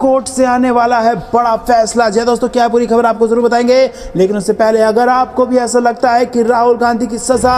Court से आने वाला है बड़ा फैसला। जी दोस्तों, क्या पूरी खबर आपको जरूर बताएंगे, लेकिन उससे पहले अगर आपको भी ऐसा लगता है कि राहुल गांधी की सजा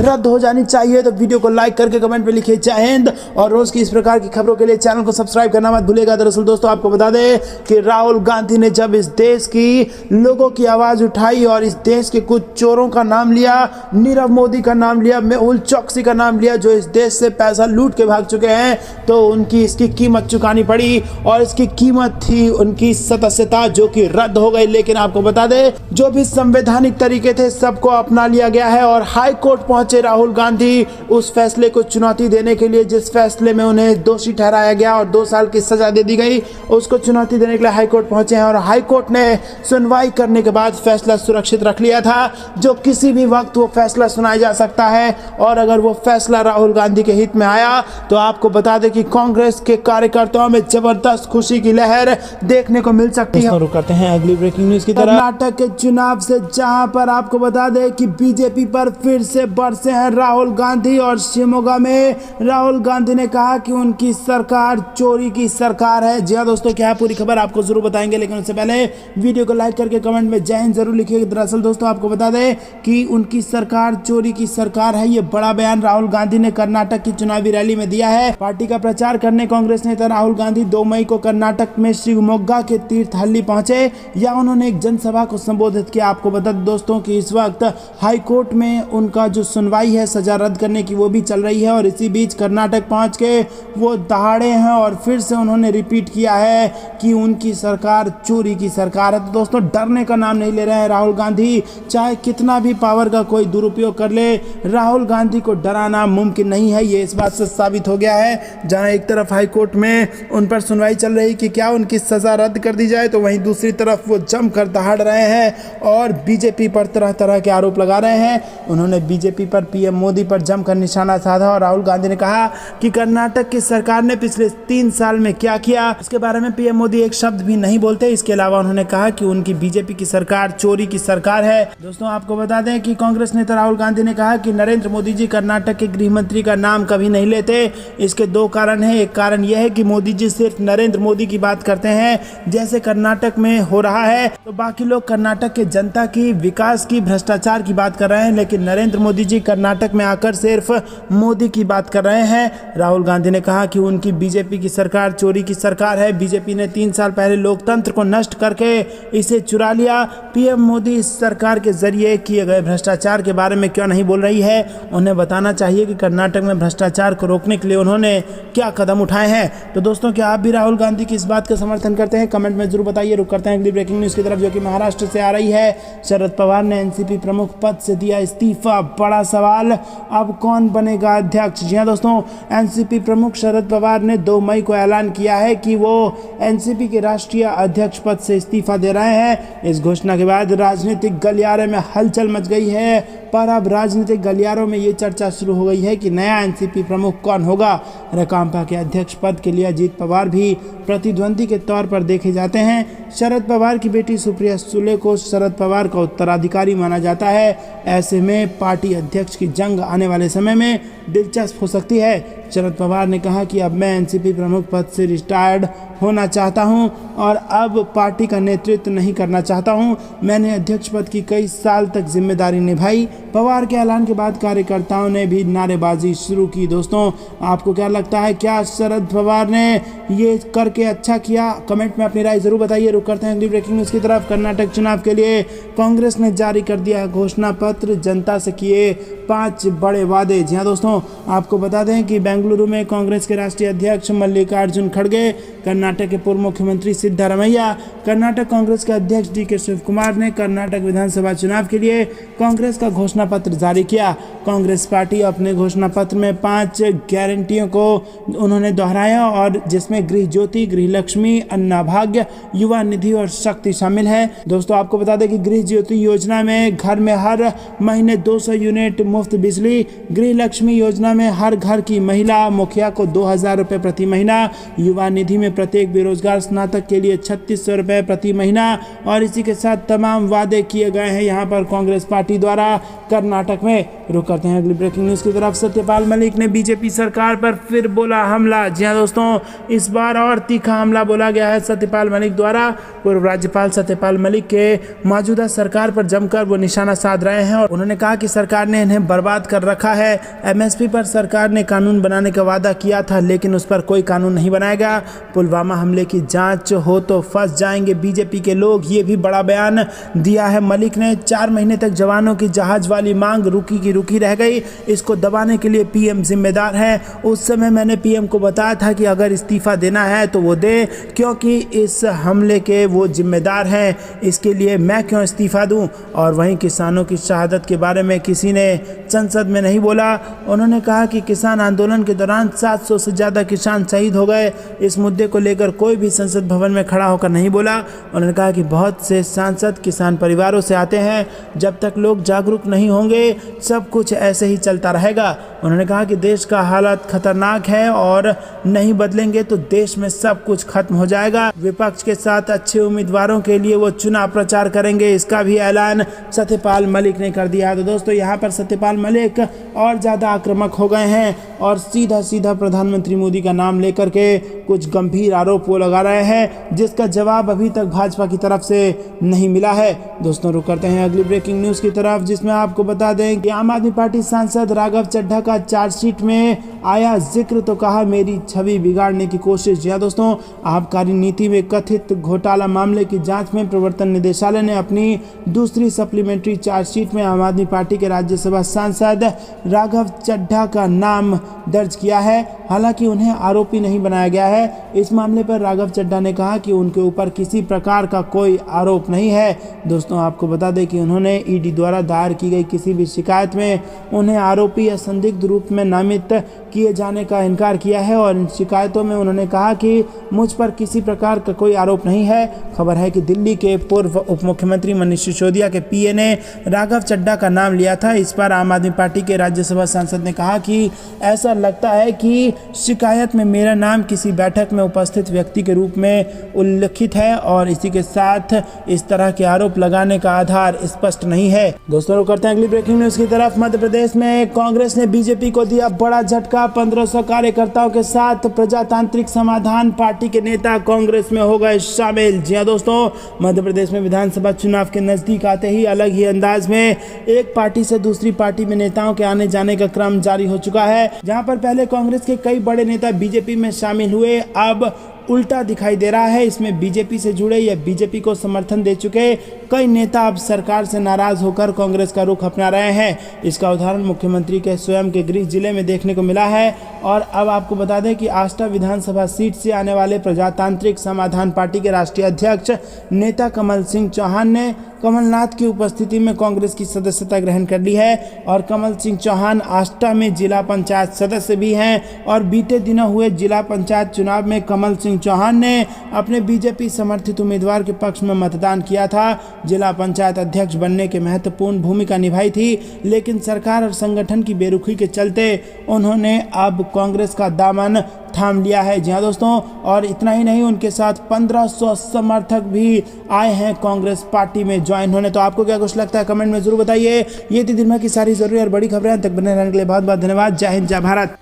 रद्द हो जानी चाहिए तो वीडियो को लाइक करके कमेंट में लिखिए जय हिंद, और रोज की इस प्रकार की खबरों के लिए चैनल को सब्सक्राइब करना मत भूलिएगा। दरअसल दोस्तों, आपको बता दें कि राहुल गांधी ने जब इस देश की लोगों की आवाज उठाई और इस देश के कुछ चोरों का नाम लिया, नीरव मोदी का नाम लिया, मेहुल चौकसी का नाम लिया, जो इस देश से पैसा लूट के भाग चुके हैं, तो उनकी इसकी कीमत चुकानी पड़ी और इसकी कीमत थी उनकी सदस्यता, जो कि रद्द हो गई। लेकिन आपको बता दें, जो भी संवैधानिक तरीके थे सबको अपना लिया गया है और हाई कोर्ट पहुंचे राहुल गांधी उस फैसले को चुनौती देने के लिए, जिस फैसले में उन्हें दोषी ठहराया गया और 2 साल की सजा दे दी गई, उसको चुनौती देने के लिए हाई कोर्ट पहुंचे हैं। और हाई कोर्ट ने सुनवाई करने के बाद फैसला सुरक्षित रख लिया था, जो किसी भी वक्त वो फैसला सुनाया जा सकता है। और अगर वो फैसला राहुल गांधी के हित में आया तो आपको बता दें कि कांग्रेस के कार्यकर्ताओं में जबरदस्त खुशी की लहर देखने को मिल सकती है। रुक करते हैं अगली ब्रेकिंग न्यूज की तरफ। कर्नाटक के चुनाव से जहां पर आपको बता दें कि बीजेपी पर फिर से बरसे हैं राहुल गांधी, और शिवमोगा में राहुल गांधी ने कहा कि उनकी सरकार चोरी की सरकार है। जी हाँ दोस्तों, क्या पूरी खबर आपको जरूर बताएंगे, लेकिन उससे पहले वीडियो को लाइक करके कमेंट में जय हिंद जरूर लिखिएगा। दरअसल दोस्तों, आपको बता दें कि उनकी सरकार चोरी की सरकार है, ये बड़ा बयान राहुल गांधी ने कर्नाटक की चुनावी रैली में दिया है। पार्टी का प्रचार करने कांग्रेस नेता राहुल गांधी 2 मई को कर्नाटक में शिवमोगा के तीर्थहल्ली पहुंचे, या उन्होंने एक जनसभा को संबोधित किया। आपको बता दें दोस्तों कि इस वक्त हाई कोर्ट में उनका जो सुनवाई है सजा रद्द करने की, वो भी चल रही है, और इसी बीच कर्नाटक पहुंच के वो दहाड़े हैं और फिर से उन्होंने रिपीट किया है कि उनकी सरकार चोरी की सरकार है। तो दोस्तों, डरने का नाम नहीं ले रहे हैं राहुल गांधी, चाहे कितना भी पावर का कोई दुरुपयोग कर ले, राहुल गांधी को डराना मुमकिन नहीं है। ये इस बात से साबित हो गया है, जहां एक तरफ हाई कोर्ट में उन पर सुनवाई चल रही कि क्या उनकी सजा रद्द कर दी जाए, तो वहीं दूसरी तरफ वो जमकर दहाड़ रहे हैं और बीजेपी पर तरह तरह के आरोप लगा रहे हैं। उन्होंने बीजेपी पर पीएम मोदी पर जमकर निशाना साधा और राहुल गांधी ने कहा कि कर्नाटक की सरकार ने पिछले 3 साल में क्या किया, उसके बारे में पीएम मोदी एक शब्द भी नहीं बोलते। इसके अलावा उन्होंने कहा कि उनकी बीजेपी की सरकार चोरी की सरकार है। दोस्तों, आपको बता दें कि कांग्रेस नेता राहुल गांधी ने कहा कि नरेंद्र मोदी जी कर्नाटक के गृह मंत्री का नाम कभी नहीं लेते। इसके 2 कारण हैं। एक कारण यह है कि मोदी जी सिर्फ नरेंद्र मोदी की बात करते हैं, जैसे कर्नाटक में हो रहा है, तो बाकी लोग कर्नाटक के जनता की, विकास की, भ्रष्टाचार की बात कर रहे हैं, लेकिन नरेंद्र मोदी जी कर्नाटक में आकर सिर्फ मोदी की बात कर रहे हैं। राहुल गांधी ने कहा कि उनकी बीजेपी की सरकार चोरी की सरकार है। बीजेपी ने 3 साल पहले लोकतंत्र को नष्ट करके इसे चुरा लिया। पीएम मोदी इस सरकार के जरिए किए गए भ्रष्टाचार के बारे में क्यों नहीं बोल रही है? उन्हें बताना चाहिए कि कर्नाटक में भ्रष्टाचार को रोकने के लिए उन्होंने क्या कदम उठाए हैं। तो दोस्तों, क्या आप भी राहुल गांधी की इस बात का समर्थन करते हैं? कमेंट में जरूर बताइए। रुक करते हैं अगली ब्रेकिंग न्यूज की तरफ, जो कि महाराष्ट्र से आ रही है। शरद पवार ने एनसीपी प्रमुख पद से दिया इस्तीफा, बड़ा सवाल, अब कौन बनेगा अध्यक्ष? जी हाँ दोस्तों, एनसीपी प्रमुख शरद पवार ने 2 मई को ऐलान किया है कि वो एनसीपी के राष्ट्रीय अध्यक्ष पद से इस्तीफा दे रहे हैं। इस घोषणा के बाद राजनीतिक गलियारे में हलचल मच गई है, पर अब राजनीतिक गलियारों में ये चर्चा शुरू हो गई है कि नया एनसीपी प्रमुख कौन होगा। रकांपा के अध्यक्ष पद के लिए अजीत पवार भी प्रतिद्वंदी के तौर पर देखे जाते हैं। शरद पवार की बेटी सुप्रिया सुले को शरद पवार का उत्तराधिकारी माना जाता है। ऐसे में पार्टी अध्यक्ष की जंग आने वाले समय में दिलचस्प हो सकती है। शरद पवार ने कहा कि अब मैं एनसीपी प्रमुख पद से रिटायर्ड होना चाहता हूं और अब पार्टी का नेतृत्व नहीं करना चाहता हूं। मैंने अध्यक्ष पद की कई साल तक जिम्मेदारी निभाई। पवार के ऐलान के बाद कार्यकर्ताओं ने भी नारेबाजी शुरू की। दोस्तों, आपको क्या लगता है, क्या शरद पवार ने ये करके अच्छा किया? कमेंट में अपनी राय जरूर बताइए। रुक करते हैं अगली ब्रेकिंग न्यूज की तरफ। कर्नाटक चुनाव के लिए कांग्रेस ने जारी कर दिया है घोषणा पत्र, जनता से किए 5 बड़े वादे। जी हाँ दोस्तों, आपको बता दें कि बेंगलुरु में कांग्रेस के राष्ट्रीय अध्यक्ष मल्लिकार्जुन खड़गे, कर्नाटक के पूर्व मुख्यमंत्री सिद्धारमैया, कर्नाटक कांग्रेस के अध्यक्ष डीके शिव कुमार ने कर्नाटक विधानसभा चुनाव के लिए कांग्रेस का घोषणा पत्र जारी किया। कांग्रेस पार्टी अपने घोषणा पत्र में 5 गारंटियों को उन्होंने दोहराया, और जिसमें गृह ज्योति, गृह लक्ष्मी, अन्नभाग्य, युवा निधि और शक्ति शामिल है। दोस्तों, आपको बता दें कि गृह ज्योति योजना में घर में हर महीने 200 यूनिट मुफ्त बिजली, गृह लक्ष्मी योजना में हर घर की महिला महिला मुखिया को 2000 रुपये प्रति महीना, युवा निधि में प्रत्येक बेरोजगार स्नातक के लिए 3600 रुपये प्रति महीना। और इसी के साथ तमाम वादे किए गए हैं यहाँ पर कांग्रेस पार्टी द्वारा कर्नाटक में। रुक करते हैं अगली ब्रेकिंग न्यूज़ की तरफ। सत्यपाल मलिक ने बीजेपी सरकार पर फिर बोला हमला। जी हाँ दोस्तों, इस बार और तीखा हमला बोला गया है सत्यपाल मलिक द्वारा। पूर्व राज्यपाल सत्यपाल मलिक के मौजूदा सरकार पर जमकर वो निशाना साध रहे हैं और उन्होंने कहा कि सरकार ने इन्हें बर्बाद कर रखा है। एमएसपी पर सरकार ने कानून बनाने का वादा किया था, लेकिन उस पर कोई कानून नहीं बनाया गया। पुलवामा हमले की जांच हो तो फंस जाएंगे बीजेपी के लोग, ये भी बड़ा बयान दिया है मलिक ने। 4 महीने तक जवानों की जहाज वाली मांग रुकी की रुकी रह गई, इसको दबाने के लिए पीएम जिम्मेदार है। उस समय मैंने पीएम को बताया था कि अगर इस्तीफा देना है तो वो दे, क्योंकि इस हमले के वो जिम्मेदार हैं, इसके लिए मैं क्यों इस्तीफा दूं। और वहीं किसानों की शहादत के बारे में किसी ने संसद में नहीं बोला। उन्होंने कहा कि किसान आंदोलन के दौरान 700 से ज़्यादा किसान शहीद हो गए। इस मुद्दे को लेकर कोई भी संसद भवन में खड़ा होकर नहीं बोला। उन्होंने कहा कि बहुत से सांसद किसान परिवारों से आते हैं, जब तक लोग जागरूक नहीं होंगे सब कुछ ऐसे ही चलता रहेगा। उन्होंने कहा कि देश का हालत खतरनाक है और नहीं बदलेंगे तो देश में सब कुछ खत्म हो जाएगा। विपक्ष के साथ अच्छे उम्मीदवारों के लिए वो चुनाव प्रचार करेंगे, इसका भी ऐलान सत्यपाल मलिक ने कर दिया। तो दोस्तों, यहाँ पर सत्यपाल मलिक और ज़्यादा आक्रामक हो गए हैं और सीधा सीधा प्रधानमंत्री मोदी का नाम लेकर के कुछ गंभीर आरोप वो लगा रहे हैं, जिसका जवाब अभी तक भाजपा की तरफ से नहीं मिला है। दोस्तों, रुक करते हैं अगली ब्रेकिंग न्यूज़ की तरफ, जिसमें आपको बता दें कि आम आदमी पार्टी सांसद राघव चड्ढा का चार्जशीट में आया जिक्र, तो कहा मेरी छवि बिगाड़ने की कोशिश। जी हाँ दोस्तों, आबकारी नीति में कथित घोटाला मामले की जांच में प्रवर्तन निदेशालय ने अपनी दूसरी सप्लीमेंट्री चार्जशीट में आम आदमी पार्टी के राज्यसभा सांसद राघव चड्ढा का नाम दर्ज किया है। हालांकि उन्हें आरोपी नहीं बनाया गया है। इस मामले पर राघव चड्ढा ने कहा कि उनके ऊपर किसी प्रकार का कोई आरोप नहीं है। दोस्तों, आपको बता दें कि उन्होंने ईडी द्वारा दायर की गई किसी भी शिकायत में उन्हें आरोपी या संदिग्ध रूप में नामित किए जाने का इनकार किया है और इन शिकायतों में उन्होंने कहा कि मुझ पर किसी प्रकार का कोई आरोप नहीं है। खबर है कि दिल्ली के पूर्व उप मुख्यमंत्री मनीष सिसोदिया के पीए ने राघव चड्ढा का नाम लिया था। इस पर आम आदमी पार्टी के राज्यसभा सांसद ने कहा कि ऐसा लगता है कि शिकायत में मेरा नाम किसी बैठक में उपस्थित व्यक्ति के रूप में उल्लिखित है और इसी के साथ इस तरह के आरोप लगाने का आधार स्पष्ट नहीं है। दोस्तों, करते हैं अगली ब्रेकिंग न्यूज़ की तरफ। मध्य प्रदेश में कांग्रेस ने बीजेपी को दिया बड़ा झटका। 1500 कार्यकर्ताओं के साथ प्रजातांत्रिक समाधान पार्टी के नेता कांग्रेस में हो गए शामिल। जी हाँ दोस्तों, मध्य प्रदेश में विधानसभा चुनाव के नजदीक आते ही अलग ही अंदाज में एक पार्टी से दूसरी पार्टी में नेताओं के आने जाने का क्रम जारी हो चुका है। जहां पर पहले कांग्रेस के कई बड़े नेता बीजेपी में शामिल हुए, अब उल्टा दिखाई दे रहा है। इसमें बीजेपी से जुड़े या बीजेपी को समर्थन दे चुके कई नेता अब सरकार से नाराज होकर कांग्रेस का रुख अपना रहे हैं। इसका उदाहरण मुख्यमंत्री के स्वयं के गृह जिले में देखने को मिला है। और अब आपको बता दें कि आष्टा विधानसभा सीट से आने वाले प्रजातांत्रिक समाधान पार्टी के राष्ट्रीय अध्यक्ष नेता कमल सिंह चौहान ने कमलनाथ की उपस्थिति में कांग्रेस की सदस्यता ग्रहण कर ली है और कमल सिंह चौहान आष्टा में जिला पंचायत सदस्य भी हैं। और बीते दिनों हुए जिला पंचायत चुनाव में कमल सिंह चौहान ने अपने बीजेपी समर्थित उम्मीदवार के पक्ष में मतदान किया था। जिला पंचायत अध्यक्ष बनने के महत्वपूर्ण भूमिका निभाई थी, लेकिन सरकार और संगठन की बेरुखी के चलते उन्होंने अब कांग्रेस का दामन थाम लिया है। जी हाँ दोस्तों, और इतना ही नहीं, उनके साथ 1500 समर्थक भी आए हैं कांग्रेस पार्टी में ज्वाइन होने। तो आपको क्या कुछ लगता है कमेंट में जरूर बताइए। ये थी दिन भर की सारी जरूरी और बड़ी खबरें। तक बने रहने के लिए बहुत बहुत धन्यवाद। जय हिंद, जय भारत।